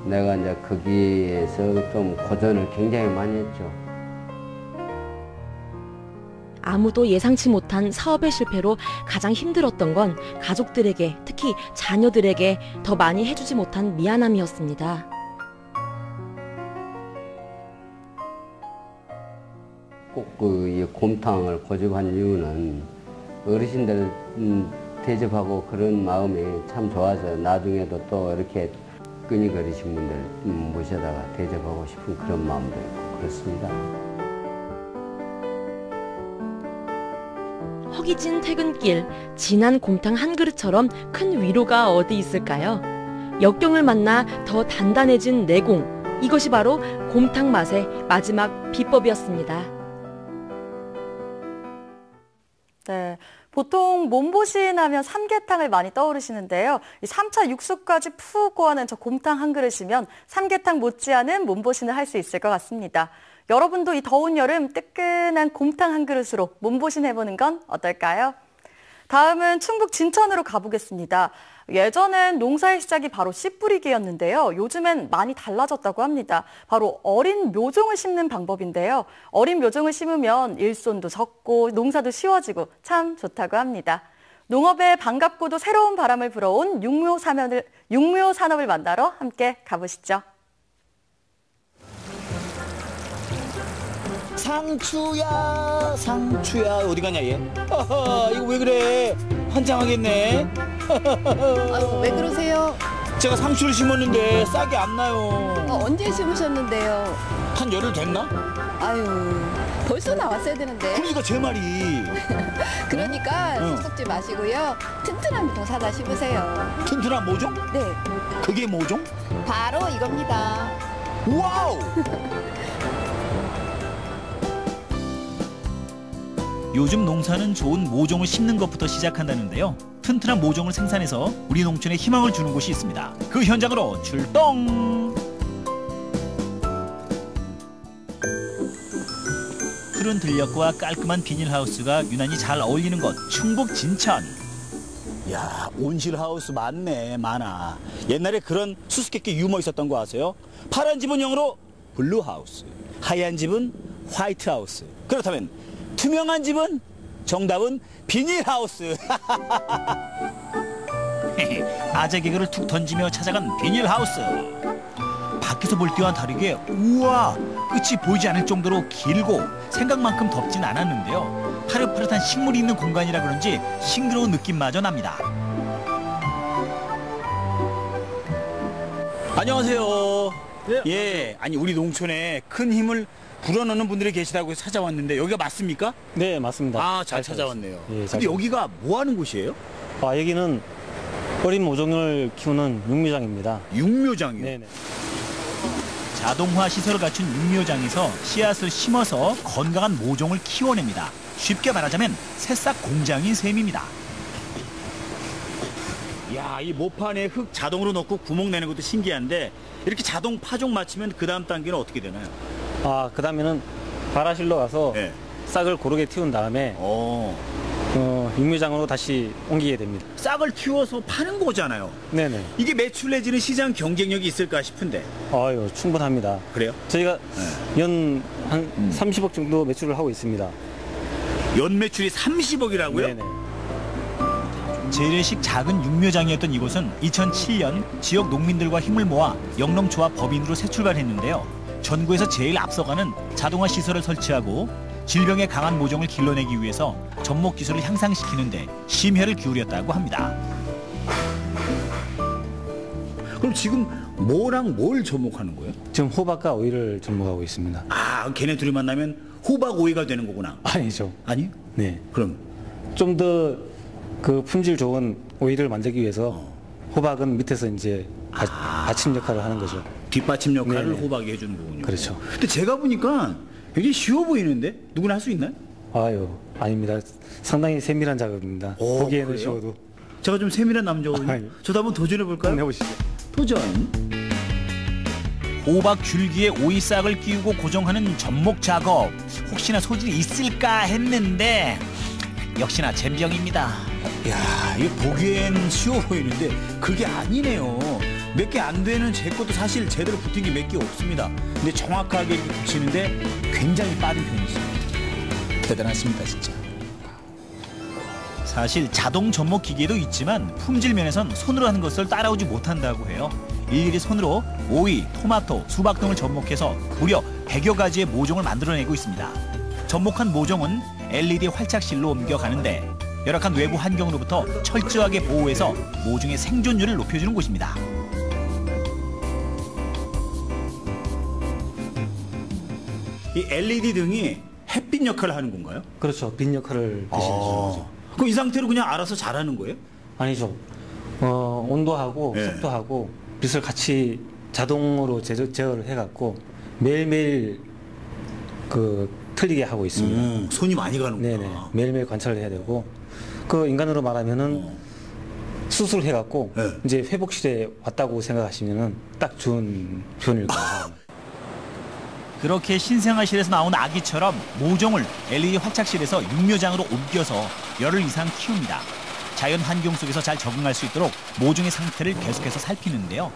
내가 이제 거기에서 좀 고전을 굉장히 많이 했죠. 아무도 예상치 못한 사업의 실패로 가장 힘들었던 건 가족들에게, 특히 자녀들에게 더 많이 해주지 못한 미안함이었습니다. 꼭 곰탕을 고집한 이유는 어르신들 대접하고 그런 마음이 참 좋아서 나중에도 또 이렇게 끈이 그리신 분들 모셔다가 대접하고 싶은 그런 마음도 있고 그렇습니다. 허기진 퇴근길, 진한 곰탕 한 그릇처럼 큰 위로가 어디 있을까요? 역경을 만나 더 단단해진 내공, 이것이 바로 곰탕 맛의 마지막 비법이었습니다. 네, 보통 몸보신 하면 삼계탕을 많이 떠오르시는데요. 이 3차 육수까지 푹 고아낸 저 곰탕 한 그릇이면 삼계탕 못지않은 몸보신을 할 수 있을 것 같습니다. 여러분도 이 더운 여름 뜨끈한 곰탕 한 그릇으로 몸보신 해보는 건 어떨까요? 다음은 충북 진천으로 가보겠습니다. 예전엔 농사의 시작이 바로 씨 뿌리기였는데요. 요즘엔 많이 달라졌다고 합니다. 바로 어린 묘종을 심는 방법인데요. 어린 묘종을 심으면 일손도 적고 농사도 쉬워지고 참 좋다고 합니다. 농업에 반갑고도 새로운 바람을 불어온 육묘 산업을 만나러 함께 가보시죠. 상추야 상추야 어디 가냐 얘? 이거 왜 그래? 환장하겠네. 아유, 왜 그러세요? 제가 상추를 심었는데 싹이 안 나요. 언제 심으셨는데요? 한 열흘 됐나? 아유, 벌써 나왔어야 되는데. 그러니까 제 말이. 그러니까 속 썩지 마시고요. 튼튼한 더 사다 심으세요. 튼튼한 모종? 네. 그게 모종? 바로 이겁니다. 와우! 요즘 농사는 좋은 모종을 심는 것부터 시작한다는데요. 튼튼한 모종을 생산해서 우리 농촌에 희망을 주는 곳이 있습니다. 그 현장으로 출동! 푸른 들녘과 깔끔한 비닐하우스가 유난히 잘 어울리는 곳, 충북 진천. 야, 온실하우스 많네, 많아. 옛날에 그런 수수께끼 유머 있었던 거 아세요? 파란 집은 영어로 블루하우스, 하얀 집은 화이트하우스. 그렇다면 투명한 집은? 정답은 비닐하우스. 아재 개그를 툭 던지며 찾아간 비닐하우스. 밖에서 볼 때와 다르게 우와, 끝이 보이지 않을 정도로 길고 생각만큼 덥진 않았는데요. 파릇파릇한 식물이 있는 공간이라 그런지 싱그러운 느낌마저 납니다. 안녕하세요. 예, 아니 우리 농촌에 큰 힘을 불어넣는 분들이 계시다고 찾아왔는데 여기가 맞습니까? 네, 맞습니다. 아, 잘 찾아왔네요. 예, 근데 여기가 뭐 하는 곳이에요? 여기는 어린 모종을 키우는 육묘장입니다. 육묘장이요? 네네. 자동화 시설을 갖춘 육묘장에서 씨앗을 심어서 건강한 모종을 키워냅니다. 쉽게 말하자면 새싹 공장인 셈입니다. 야, 이 모판에 흙 자동으로 넣고 구멍 내는 것도 신기한데 이렇게 자동 파종 마치면 그 다음 단계는 어떻게 되나요? 그 다음에는 발화실로 가서 싹을 고르게 틔운 다음에 육묘장으로 다시 옮기게 됩니다. 싹을 틔워서 파는 거잖아요. 네네. 이게 매출 내지는 시장 경쟁력이 있을까 싶은데. 충분합니다. 그래요? 저희가 연 한 30억 정도 매출을 하고 있습니다. 연 매출이 30억이라고요? 네네. 재래식 작은 육묘장이었던 이곳은 2007년 지역 농민들과 힘을 모아 영농조합 법인으로 새 출발했는데요. 전국에서 제일 앞서가는 자동화 시설을 설치하고 질병에 강한 모종을 길러내기 위해서 접목 기술을 향상시키는 데 심혈을 기울였다고 합니다. 그럼 지금 뭐랑 뭘 접목하는 거예요? 지금 호박과 오이를 접목하고 있습니다. 걔네 둘이 만나면 호박 오이가 되는 거구나. 아니죠. 아니요? 네. 그럼 좀 더 그 품질 좋은 오이를 만들기 위해서 호박은 밑에서 이제 받침 역할을 하는 거죠. 뒷받침 역할을 네네. 호박이 해주는 거군요. 그렇죠. 근데 제가 보니까 굉장히 쉬워 보이는데 누구나 할 수 있나요? 아닙니다. 상당히 세밀한 작업입니다. 보기에는 그래요? 쉬워도. 제가 좀 세밀한 남자거든요. 저도 한번 도전해 볼까요? 해보시죠. 도전. 호박 줄기에 오이 싹을 끼우고 고정하는 접목 작업. 혹시나 소질이 있을까 했는데 역시나 젬병입니다. 야, 이게 보기엔 쉬워 보이는데 그게 아니네요. 몇 개 안 되는 제 것도 사실 제대로 붙은 게 몇 개 없습니다. 근데 정확하게 이렇게 붙이는데 굉장히 빠른 편이죠. 대단하십니다, 진짜. 사실 자동 접목 기계도 있지만 품질 면에선 손으로 하는 것을 따라오지 못한다고 해요. 일일이 손으로 오이, 토마토, 수박 등을 접목해서 무려 100여 가지의 모종을 만들어내고 있습니다. 접목한 모종은 LED 활착실로 옮겨가는데 열악한 외부 환경으로부터 철저하게 보호해서 모종의 생존율을 높여주는 곳입니다. 이 LED 등이 햇빛 역할을 하는 건가요? 그렇죠. 빛 역할을 대신해 주는 거죠. 그럼 이 상태로 그냥 알아서 자라는 거예요? 아니죠. 온도하고 습도하고 빛을 같이 자동으로 제어를 해갖고 매일매일 틀리게 하고 있습니다. 손이 많이 가는구나. 네네. 매일매일 관찰을 해야 되고 인간으로 말하면은 수술해갖고 이제 회복실에 왔다고 생각하시면은 딱 좋은 표현일 거예요. 그렇게 신생아실에서 나온 아기처럼 모종을 LED 활착실에서 육묘장으로 옮겨서 열흘 이상 키웁니다. 자연 환경 속에서 잘 적응할 수 있도록 모종의 상태를 계속해서 살피는데요.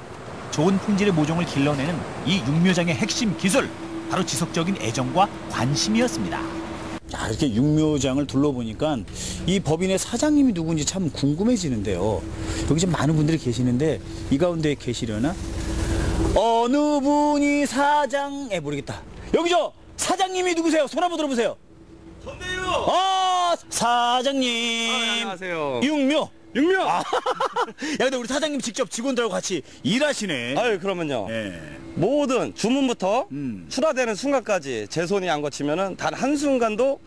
좋은 품질의 모종을 길러내는 이 육묘장의 핵심 기술, 바로 지속적인 애정과 관심이었습니다. 자, 이렇게 육묘장을 둘러보니까 이 법인의 사장님이 누군지 참 궁금해지는데요. 여기 지금 많은 분들이 계시는데 이 가운데 계시려나? 어느 분이 사장에 모르겠다. 여기 저 사장님이 누구세요? 손 한번 들어보세요. 전대요. 아, 사장님. 안녕하세요. 육묘. 육묘. 야, 근데 우리 사장님 직접 직원들하고 같이 일하시네. 아유, 그러면요. 모든 주문부터 출하되는 순간까지 제 손이 안 거치면은 단 한순간도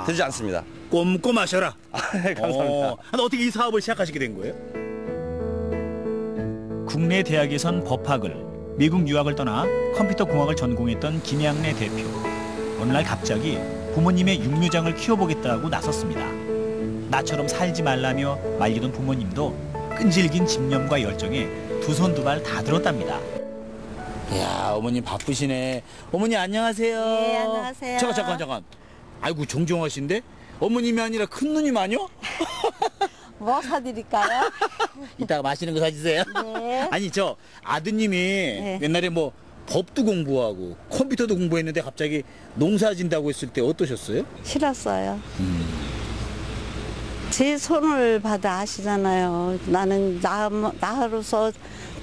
되지 않습니다. 꼼꼼하셔라. 감사합니다. 근데 어떻게 이 사업을 시작하시게 된 거예요? 국내 대학에선 법학을, 미국 유학을 떠나 컴퓨터 공학을 전공했던 김양래 대표. 어느 날 갑자기 부모님의 육묘장을 키워보겠다고 나섰습니다. 나처럼 살지 말라며 말리던 부모님도 끈질긴 집념과 열정에 두 손 두 발 다 들었답니다. 이야, 어머니 바쁘시네. 어머니 안녕하세요. 네, 안녕하세요. 잠깐. 아이고, 정정하신데? 어머님이 아니라 큰 누님 아니요? 뭐 사드릴까요? 이따가 맛있는 거 사주세요. 네. 아니, 저 아드님이 옛날에 뭐 법도 공부하고 컴퓨터도 공부했는데 갑자기 농사 진다고 했을 때 어떠셨어요? 싫었어요. 제 손을 받아 아시잖아요. 나는 나로서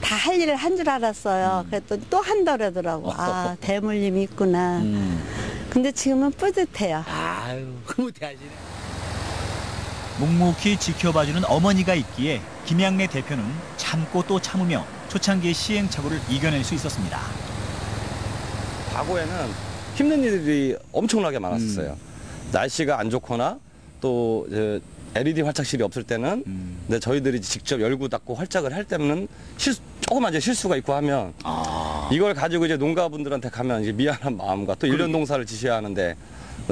다 할 일을 한 줄 알았어요. 그랬더니 또 한다더라고. 아, 대물림이 있구나. 근데 지금은 뿌듯해요. 아유, 흐뭇해하시네. 묵묵히 지켜봐주는 어머니가 있기에 김양래 대표는 참고 또 참으며 초창기의 시행착오를 이겨낼 수 있었습니다. 과거에는 힘든 일들이 엄청나게 많았었어요. 날씨가 안 좋거나 또 LED 활착실이 없을 때는 근데 저희들이 직접 열고 닫고 활착을 할 때는 조그만 실수가 있고 하면 이걸 가지고 이제 농가분들한테 가면 이제 미안한 마음과 또 일년 농사를 지셔야 하는데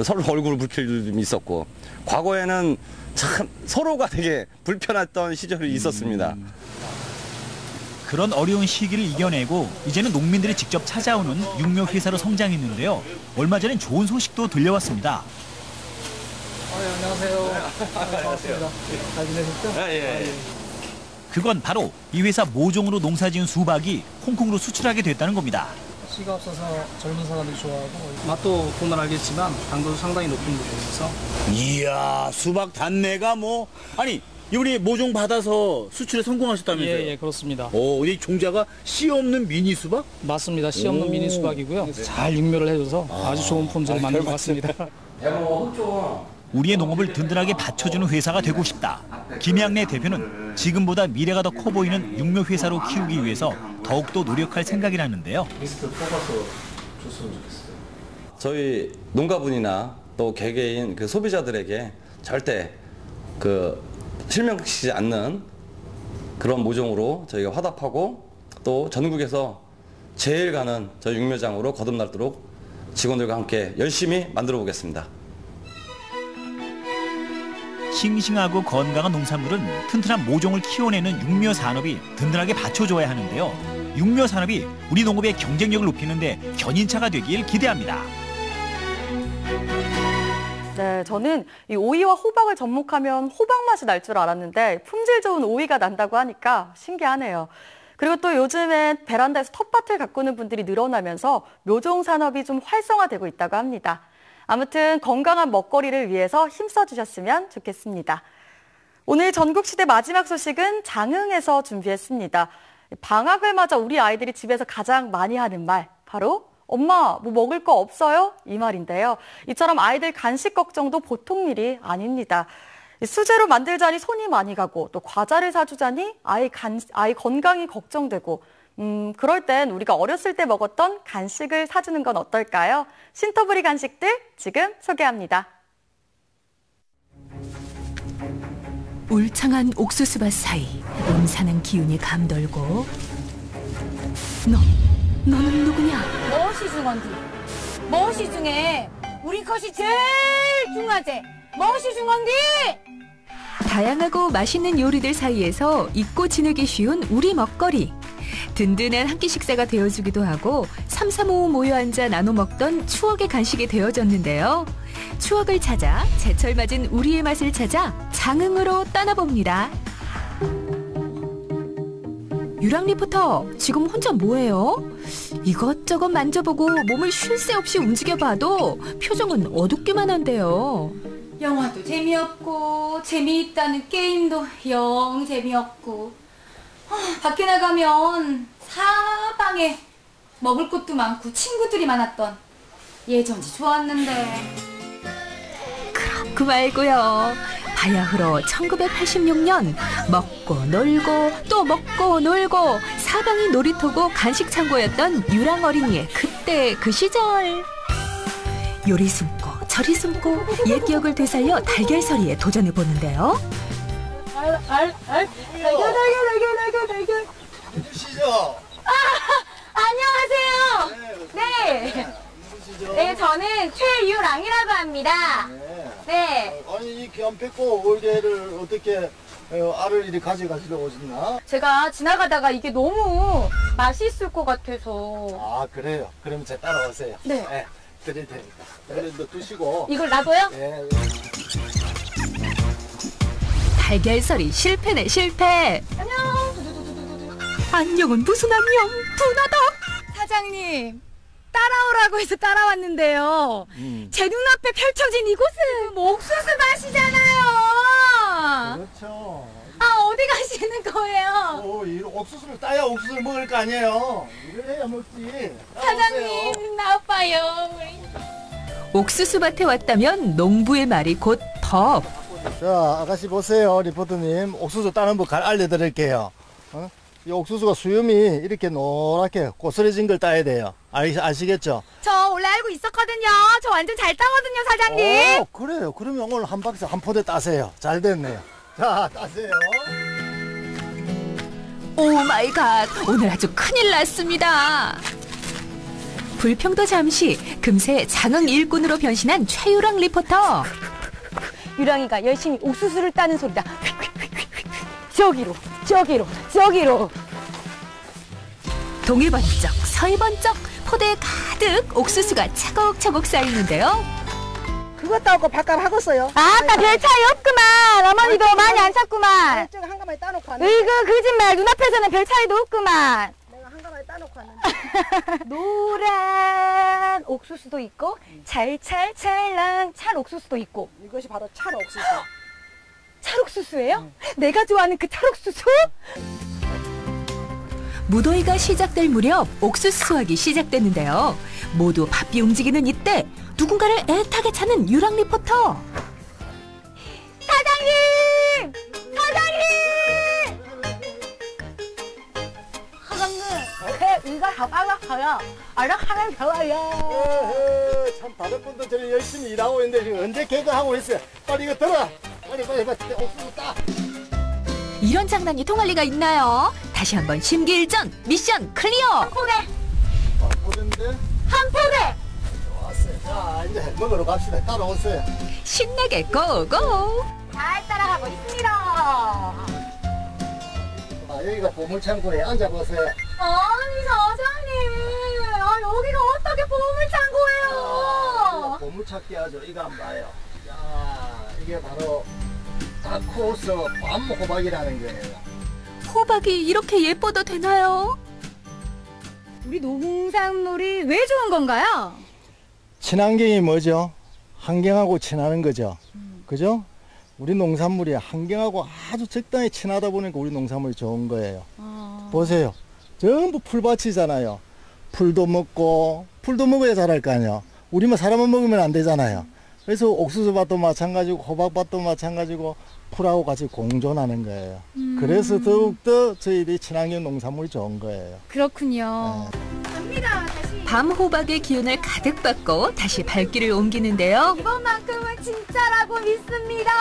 서로 얼굴을 붉힐 일도 있었고 과거에는 참 서로가 되게 불편했던 시절이 있었습니다. 그런 어려운 시기를 이겨내고 이제는 농민들이 직접 찾아오는 육묘 회사로 성장했는데요. 얼마 전엔 좋은 소식도 들려왔습니다. 안녕하세요. 반갑습니다. 잘 지내셨죠? 예. 그건 바로 이 회사 모종으로 농사지은 수박이 홍콩으로 수출하게 됐다는 겁니다. 씨가 없어서 젊은 사람들이 좋아하고 맛도 보면 알겠지만 당도도 상당히 높은 부분이어서. 이야, 수박 단내가 뭐 아니 우리 모종 받아서 수출에 성공하셨다면서요? 예, 그렇습니다. 오, 이 종자가 씨 없는 미니 수박? 맞습니다. 씨 없는 미니 수박이고요. 잘 육묘를 해줘서 아주 좋은 품질을 만든 것 같습니다. 우리의 농업을 든든하게 받쳐주는 회사가 되고 싶다. 김양래 대표는 지금보다 미래가 더 커 보이는 육묘 회사로 키우기 위해서 더욱더 노력할 생각이라는데요. 리스트를 뽑아서 줬으면 좋겠어요. 저희 농가분이나 또 개개인 그 소비자들에게 절대 실명시키지 않는 그런 모종으로 저희가 화답하고 또 전국에서 제일 가는 저희 육묘장으로 거듭날도록 직원들과 함께 열심히 만들어 보겠습니다. 싱싱하고 건강한 농산물은 튼튼한 모종을 키워내는 육묘 산업이 든든하게 받쳐줘야 하는데요. 육묘 산업이 우리 농업의 경쟁력을 높이는데 견인차가 되길 기대합니다. 네, 저는 이 오이와 호박을 접목하면 호박 맛이 날 줄 알았는데 품질 좋은 오이가 난다고 하니까 신기하네요. 그리고 또 요즘엔 베란다에서 텃밭을 가꾸는 분들이 늘어나면서 묘종 산업이 좀 활성화되고 있다고 합니다. 아무튼 건강한 먹거리를 위해서 힘써주셨으면 좋겠습니다. 오늘 전국시대 마지막 소식은 장흥에서 준비했습니다. 방학을 맞아 우리 아이들이 집에서 가장 많이 하는 말, 바로 엄마 뭐 먹을 거 없어요? 이 말인데요. 이처럼 아이들 간식 걱정도 보통 일이 아닙니다. 수제로 만들자니 손이 많이 가고 또 과자를 사주자니 아이 건강이 걱정되고 그럴 땐 우리가 어렸을 때 먹었던 간식을 사주는 건 어떨까요? 신터부리 간식들 지금 소개합니다. 울창한 옥수수밭 사이 음산한 기운이 감돌고 너는 누구냐? 무엇이 중한디? 무엇이 중에 우리 것이 제일 중하제? 무엇이 중한디? 다양하고 맛있는 요리들 사이에서 잊고 지내기 쉬운 우리 먹거리. 든든한 한 끼 식사가 되어주기도 하고 삼삼오오 모여 앉아 나눠 먹던 추억의 간식이 되어졌는데요. 추억을 찾아 제철 맞은 우리의 맛을 찾아 장흥으로 떠나봅니다. 유랑 리포터, 지금 혼자 뭐해요? 이것저것 만져보고 몸을 쉴 새 없이 움직여봐도 표정은 어둡기만 한데요. 영화도 재미없고 재미있다는 게임도 영 재미없고 밖에 나가면 사방에 먹을 것도 많고 친구들이 많았던 예전이 좋았는데. 그렇고 말고요. 바야흐로 1986년 먹고 놀고 또 먹고 놀고 사방이 놀이터고 간식 창고였던 유랑 어린이의 그때 그 시절. 요리 숨고 저리 숨고 옛 기억을 되살려 달걀서리에 도전해 보는데요. 달걀. 누구시죠? 안녕하세요. 네. 네, 저는 최유랑이라고 합니다. 네. 아니 이 견패고 올개를 어떻게 알을 이리 가져가시러 오셨나? 제가 지나가다가 이게 너무 맛있을 것 같아서. 아 그래요? 그럼 제 따라오세요. 네. 드릴 테니까. 그래도 드시고. 이걸 놔둬요? 네. 달걀서리 실패네 실패. 안녕은 무슨 안녕? 분하다. 사장님, 따라오라고 해서 따라왔는데요. 제 눈앞에 펼쳐진 이곳은 옥수수 밭이잖아요. 그렇죠. 아, 어디 가시는 거예요? 이 옥수수를 따야 옥수수를 먹을 거 아니에요. 이걸 해야 먹지. 사장님, 나빠요. 옥수수밭에 왔다면 농부의 말이 곧 법. 자, 아가씨 보세요, 리포터님. 옥수수 따는 법 알려드릴게요. 이 옥수수가 수염이 이렇게 노랗게 고스란해진 걸 따야 돼요. 아시겠죠? 저 원래 알고 있었거든요. 저 완전 잘 따거든요, 사장님. 그래요. 그러면 오늘 한 박스 한 포대 따세요. 잘 됐네요. 자, 따세요. 오 마이 갓, 오늘 아주 큰일 났습니다. 불평도 잠시, 금세 장흥 일꾼으로 변신한 최유랑 리포터. 유랑이가 열심히 옥수수를 따는 소리다. 저기로, 저기로, 저기로. 동해 번쩍, 서해 번쩍, 포대에 가득 옥수수가 차곡차곡 쌓이는데요. 그거 따고 밥값 하겠어요. 아까 별 차이 없구만. 어머니도 많이 안 찼구만. 한 가마에 따놓고 왔는데. 으이그 거짓말. 눈앞에서는 별 차이도 없구만. 내가 한 가마에 따놓고 왔는데. 노란 옥수수도 있고 찰찰찰랑 찰옥수수도 있고. 이것이 바로 찰옥수수. 찰옥수수예요? 내가 좋아하는 그 찰옥수수? 무더위가 시작될 무렵 옥수수 수확이 시작되는데요. 모두 바삐 움직이는 이때 누군가를 애타게 찾는 유랑 리포터. 사장님! 사장님! 사장님, 이거 잡아갔어요. 하나 좋아요. 참 다른 분들처럼 열심히 일하고 있는데 지금 언제 개그하고 있어요. 빨리 이거 들어. 빨리 옥수수 따. 이런 장난이 통할 리가 있나요? 다시 한번 심기일전 미션 클리어. 한 포대. 한 포대. 좋았어요. 자, 이제 먹으러 갑시다. 따라오세요. 신나게 고고. 잘 따라가고 있습니다. 여기가 보물창고에 앉아보세요. 아니 사장님, 여기가 어떻게 보물창고예요? 보물찾기 하죠. 이거 한번 봐요. 자, 이게 바로 다크호스 밤호박이라는 거예요. 호박이 이렇게 예뻐도 되나요? 우리 농산물이 왜 좋은 건가요? 친환경이 뭐죠? 환경하고 친하는 거죠. 그죠? 우리 농산물이 환경하고 아주 적당히 친하다 보니까 우리 농산물이 좋은 거예요. 보세요. 전부 풀밭이잖아요. 풀도 먹어야 자랄 거 아니에요. 우리만 사람만 먹으면 안 되잖아요. 그래서 옥수수밭도 마찬가지고 호박밭도 마찬가지고 풀하고 같이 공존하는 거예요. 그래서 더욱더 저희들이 친환경 농산물이 좋은 거예요. 그렇군요. 갑니다, 다시. 밤 호박의 기운을 가득 받고 다시 발길을 옮기는데요. 이번만큼은 진짜라고 믿습니다.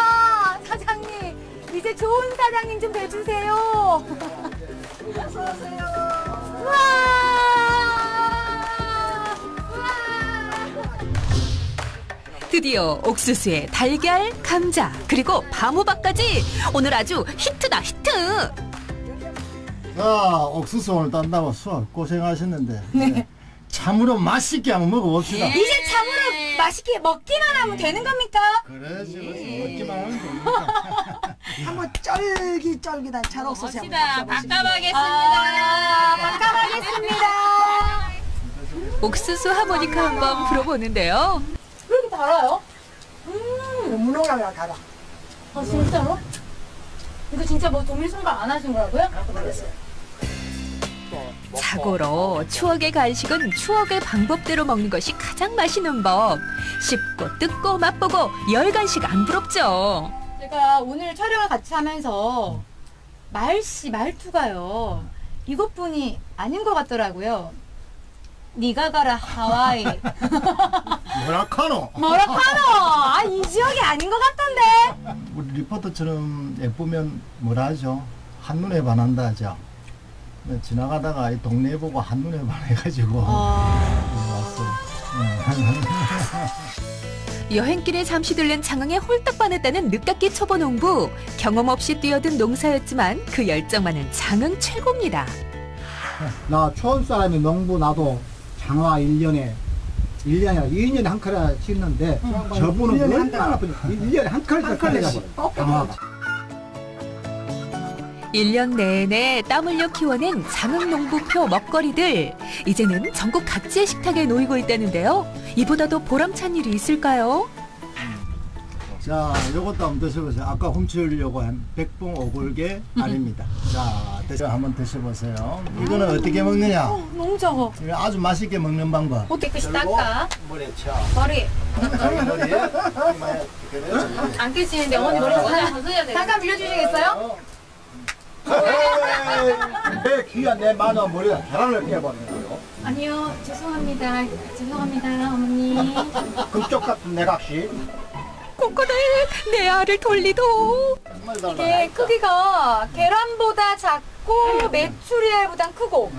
사장님, 이제 좋은 사장님 좀 돼주세요. 어서 오세요. 드디어 옥수수에 달걀, 감자, 그리고 밤호박까지 오늘 아주 히트다 히트. 자, 옥수수 오늘 딴다고 수학 고생하셨는데 네. 참으로 맛있게 한번 먹어봅시다. 이제 참으로 맛있게 먹기만 하면 되는 겁니까? 그렇지. 먹기만 하면 됩니다. 한번 쫄깃쫄깃한 찰옥수수 봅시다. 밥값하겠습니다. 밥값하겠습니다. 옥수수 하모니카 한번 불어보는데요. 왜 이렇게 달아요? 무농약이라 달아. 아 진짜로? 이거 진짜 뭐 동일손가 안 하신 거라고요? 자고로 추억의 간식은 추억의 방법대로 먹는 것이 가장 맛있는 법. 씹고 뜯고 맛보고 열 간식 안 부럽죠. 제가 오늘 촬영을 같이 하면서 말투가요. 이것뿐이 아닌 것 같더라고요. 니가 가라 하와이. 뭐라카노? 아, 이 지역이 아닌 것 같던데. 우리 리포터처럼 예쁘면 뭐라 하죠? 한눈에 반한다 하죠. 지나가다가 이 동네 보고 한눈에 반해가지고 왔어요. 여행길에 잠시 들른 장흥에 홀딱 반했다는 늦깎이 초보 농부. 경험 없이 뛰어든 농사였지만 그 열정만은 장흥 최고입니다. 나 초원 사람이 농부 나도 장화 1년에 2년에 한 칼을 씻는데 저분은 얼마나 아프냐. 1년에 한 칼씩 장화가. 1년 내내 땀 흘려 키워낸 장흥 농부표 먹거리들. 이제는 전국 각지의 식탁에 놓이고 있다는데요. 이보다도 보람찬 일이 있을까요? 자, 요것도 한번 드셔보세요. 아까 훔치려고 한 백봉 오골계 알입니다. 자, 한번 드셔보세요. 이거는 어떻게 먹느냐? 너무 작아. 이거 아주 맛있게 먹는 방법. 어떻게 끝이 닦아? 머리에 쳐. 머리. 머리에. 안 깨지는데 어머니 머리 벗어야 돼. 잠깐 빌려주시겠어요? 내 귀한 내 마누라 머리가 계란을 깨버리는 거요. 아니요, 죄송합니다. 어머니. 금쪽 같은 내각시. 콩코들 내 알을 돌리도. 이게 크기가 계란보다 작고 메추리알보단 크고.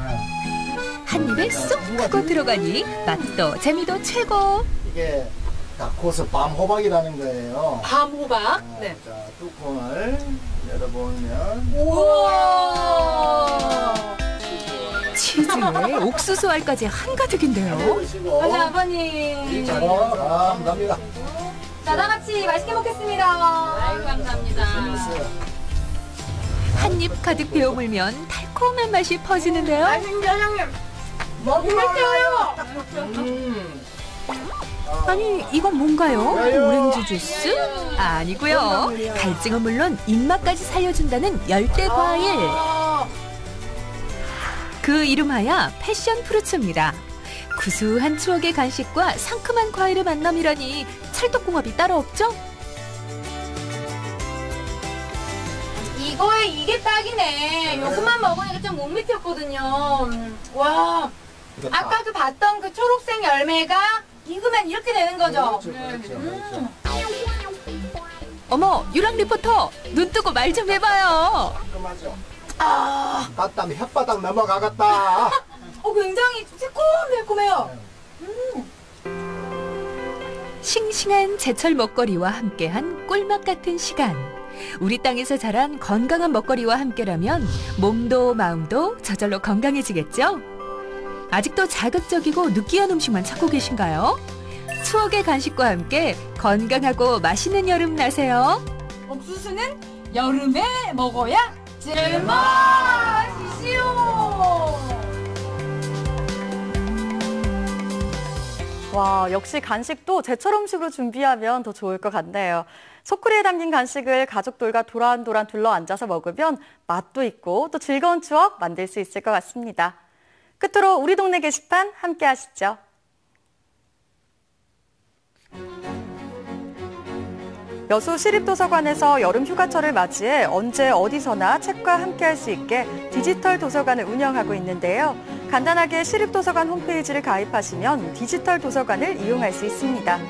한 입에 쏙 하고 들어가니 맛도 재미도 최고. 이게 다코스 밤호박이라는 거예요. 밤호박? 네. 자, 뚜껑을 열어보면. 우와! 치즈에 옥수수 알까지 한가득인데요. 맞아, 아버님. 감사합니다. 자, 다 같이 맛있게 먹겠습니다. 아이고, 감사합니다. 한 입 가득 베어물면 달콤한 맛이 퍼지는데요. 사장님, 먹을게요. 아니, 이건 뭔가요? 오렌지 주스? 아니고요. 갈증은 물론 입맛까지 살려준다는 열대 과일. 그 이름하야 패션 프루츠입니다. 구수한 추억의 간식과 상큼한 과일의 만남이라니 찰떡궁합이 따로 없죠? 이거에 이게 딱이네. 요것만 먹으니까 좀 못 미쳤거든요. 와, 아까 그 봤던 그 초록색 열매가 익으면 이렇게 되는 거죠? 그렇죠. 어머, 유랑 리포터, 눈 뜨고 말 좀 해봐요. 바땀 혓바닥 넘어가겠다. 굉장히 새콤달콤해요. 싱싱한 제철 먹거리와 함께한 꿀맛 같은 시간. 우리 땅에서 자란 건강한 먹거리와 함께라면 몸도 마음도 저절로 건강해지겠죠? 아직도 자극적이고 느끼한 음식만 찾고 계신가요? 추억의 간식과 함께 건강하고 맛있는 여름 나세요. 옥수수는 여름에 먹어야 제맛이시오. 와, 역시 간식도 제철 음식으로 준비하면 더 좋을 것 같네요. 소쿠리에 담긴 간식을 가족들과 도란도란 둘러앉아서 먹으면 맛도 있고 또 즐거운 추억 만들 수 있을 것 같습니다. 끝으로 우리 동네 게시판 함께 하시죠. 여수 시립도서관에서 여름 휴가철을 맞이해 언제 어디서나 책과 함께할 수 있게 디지털 도서관을 운영하고 있는데요. 간단하게 시립도서관 홈페이지를 가입하시면 디지털 도서관을 이용할 수 있습니다.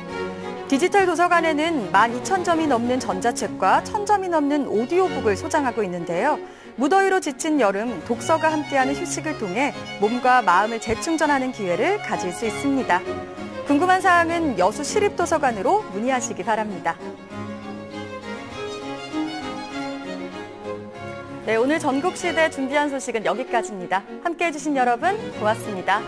디지털 도서관에는 12,000점이 넘는 전자책과 1,000점이 넘는 오디오북을 소장하고 있는데요. 무더위로 지친 여름, 독서가 함께하는 휴식을 통해 몸과 마음을 재충전하는 기회를 가질 수 있습니다. 궁금한 사항은 여수 시립도서관으로 문의하시기 바랍니다. 네, 오늘 전국시대 준비한 소식은 여기까지입니다. 함께해 주신 여러분 고맙습니다.